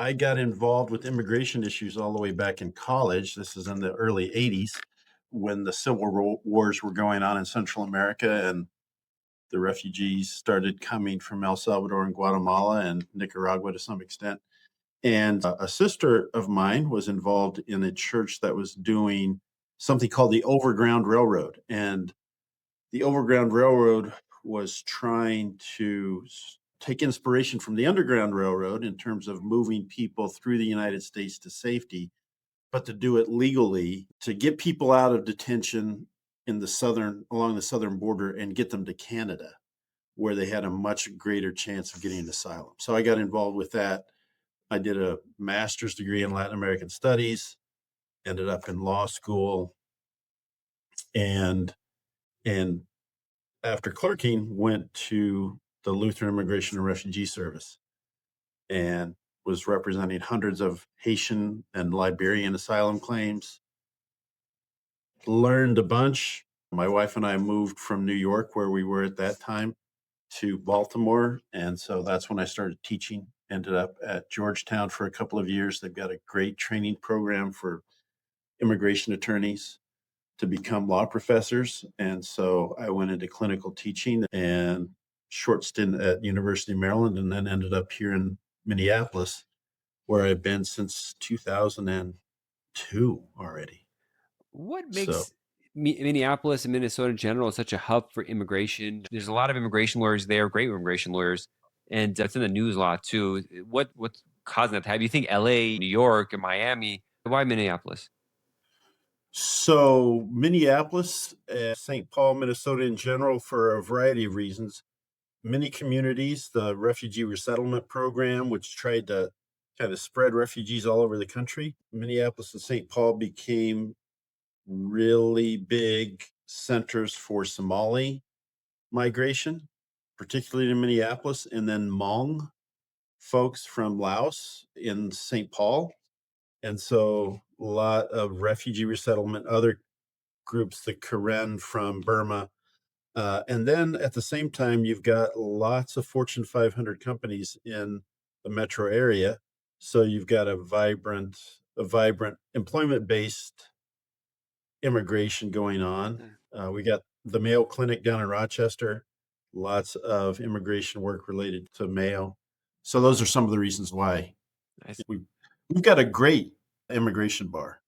I got involved with immigration issues all the way back in college. This is in the early 80s when the wars were going on in Central America and the refugees started coming from El Salvador and Guatemala and Nicaragua to some extent. And a sister of mine was involved in a church that was doing something called the Overground Railroad. And the Overground Railroad was trying to take inspiration from the Underground Railroad in terms of moving people through the United States to safety, but to do it legally, to get people out of detention along the southern border and get them to Canada, where they had a much greater chance of getting asylum. So I got involved with that. I did a master's degree in Latin American studies, ended up in law school, and and after clerking, went to the Lutheran Immigration and Refugee Service and was representing hundreds of Haitian and Liberian asylum claims. Learned a bunch. My wife and I moved from New York, where we were at that time, to Baltimore. And so that's when I started teaching. Ended up at Georgetown for a couple of years. They've got a great training program for immigration attorneys to become law professors. And so I went into clinical teaching and short stint at University of Maryland, and then ended up here in Minneapolis, where I've been since 2002 already. What So makes Minneapolis and Minnesota in general such a hub for immigration? There's a lot of immigration lawyers there, great immigration lawyers, and it's in the news a lot too. What's causing that to happen? You think LA, New York, and Miami? Why Minneapolis? so Minneapolis, St. Paul, Minnesota in general, for a variety of reasons. Many communities, the refugee resettlement program, which tried to kind of spread refugees all over the country. Minneapolis and St. Paul became really big centers for Somali migration, particularly in Minneapolis, and then Hmong folks from Laos in St. Paul. And so a lot of refugee resettlement, other groups, the Karen from Burma. And then at the same time, you've got lots of Fortune 500 companies in the metro area. So you've got a vibrant employment-based immigration going on. Mm, We got the Mayo Clinic down in Rochester, lots of immigration work related to Mayo. So those are some of the reasons why I see. we've got a great immigration bar.